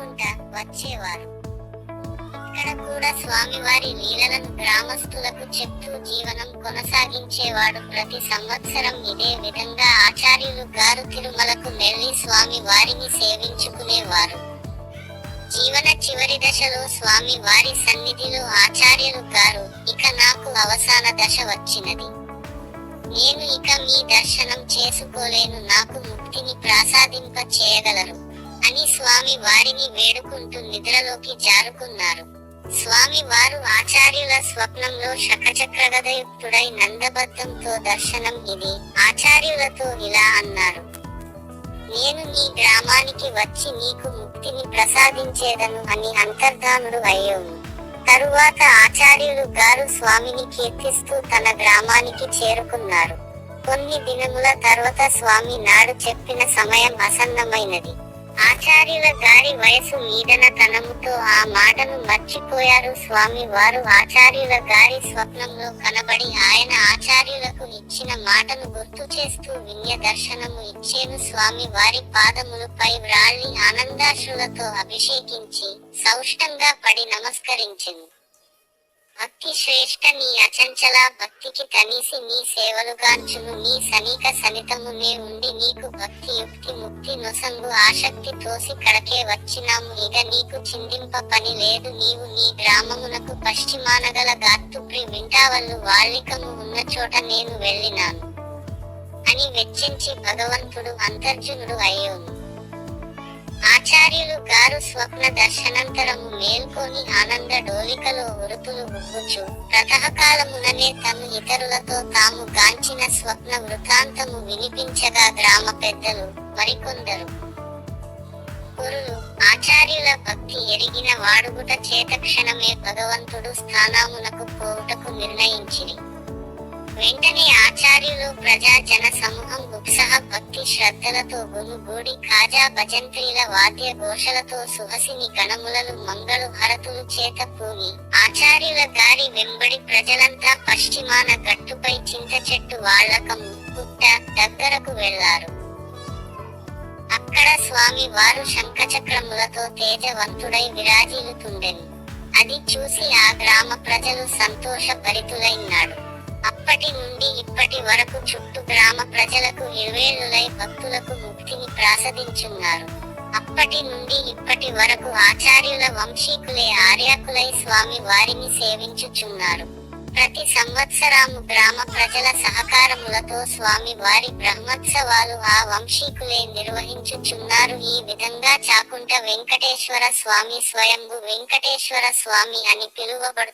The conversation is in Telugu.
చేసుకుంటా వచ్చేవారు. ఇక్కడ కూడా స్వామివారి లీలలను గ్రామస్తులకు చెప్తూ జీవనం కొనసాగించేవాడు. ప్రతి సంవత్సరం ఇదే విధంగా ఆచార్యులు గారు తిరుమలకు వెళ్లి స్వామి వారిని సేవించుకునేవారు. జీవన చివరి దశలో స్వామి వారి సన్నిధిలో ఆచార్యులు గారు, ఇక నాకు అవసాన దశ వచ్చినది, నేను ఇక మీ దర్శనం చేసుకోలేను, నాకు ముక్తిని ప్రసాదింప చేయగలరు అని స్వామి వారిని వేడుకుంటూ నిద్రలోకి జారుకున్నారు. స్వామి వారు ఆచార్యుల స్వప్నంలో శకచక్రగదయుక్తుడై నందబద్ధంతో దర్శనం ఇది ఆచార్యులతో ఇలా అన్నారు: నేను నీ గ్రామానికి వచ్చి నీకు ముక్తిని ప్రసాదించేదను అని అంతర్ధానుడు అయ్యోను. తరువాత ఆచార్యులు గారు స్వామిని కీర్తిస్తూ తన గ్రామానికి చేరుకున్నారు. కొన్ని దినముల తర్వాత స్వామి నాడు చెప్పిన సమయం ఆసన్నమైనది. ఆచార్యుల గారి వయసు మీదన తనముతో ఆ మాటను మర్చిపోయారు. స్వామి వారు ఆచార్యుల గారి స్వప్నంలో కనబడి ఆయన ఆచార్యులకు ఇచ్చిన మాటను గుర్తు చేస్తూ విన్య దర్శనము ఇచ్చేను. స్వామి వారి పాదములపై వ్రాళ్లి ఆనందాశ్రులతో అభిషేకించి సౌష్టంగా పడి నమస్కరించెను. భక్తి శ్రేష్ఠ నీ అచంచల భక్తికి తనీసి నీ సేవలుగాంచును, నీ సనీక సనితమునే ఉండి నీకు భక్తి యుక్తి ముక్తి నొసంగు ఆసక్తి తోసి కడకే వచ్చినాము, ఇక నీకు చిందింప పని లేదు, నీవు నీ గ్రామమునకు పశ్చిమానగల గాత్తుప్రి వింటావల్లు వాళ్లికము ఉన్న చోట నేను వెళ్ళినాను అని వెచ్చించి భగవంతుడు అంతర్జునుడు అయ్యోను. ఆచార్యులు గారు స్వప్న దర్శనంతరము మేల్కొని ఆనంద డోలికలో ఉరుతులు ఉబ్బుచు ప్రాతకాలముననే తను ఇతరులతో తాము గాంచిన స్వప్న వృత్తాంతము వినిపించగా గ్రామ పెద్దలు మరికొందరు గురులు ఆచార్యుల భక్తి ఎరిగిన వాడుగుట చేత క్షణమే భగవంతుడు స్థానమునకు పోవుటకు నిర్ణయించిరి. వెంటనే ఆచార్యులు ప్రజా జన సమూహం ఉత్సాహ భక్తి శ్రద్ధలతో గుమిగూడి ఖాజా భజంత్రీల వాద్య ఘోషలతో సుహసిని గణములను మంగళు హరతులు చేత పూని ఆచార్యుల గారి వెంబడి ప్రజలంతా పశ్చిమాన గట్టుపై చింత చెట్టు వాళ్లకము పుట్ట దగ్గరకు వెళ్లారు. అక్కడ స్వామి వారు శంఖచక్రములతో తేజవంతుడై విరాజిల్లుతుండెను. అది చూసి ఆ గ్రామ ప్రజలు సంతోష భరితులైనాడు. అప్పటి నుండి ఇప్పటి వరకు చుట్టూ గ్రామ ప్రజలకు ఇరువేళులై భక్తులకు ముక్తిని ప్రసాదించున్నారు. అప్పటి నుండి ఇప్పటి వరకు ఆచార్యుల వంశీకులే ఆర్యాకులై స్వామి వారిని సేవించుచున్నారు. ప్రతి సంవత్సరము గ్రామ ప్రజల సహకారములతో స్వామి వారి బ్రహ్మోత్సవాలు ఆ వంశీకులే నిర్వహించుచున్నారు. ఈ విధంగా చాకుంట వెంకటేశ్వర స్వామి స్వయంభు వెంకటేశ్వర స్వామి అని పిలువబడు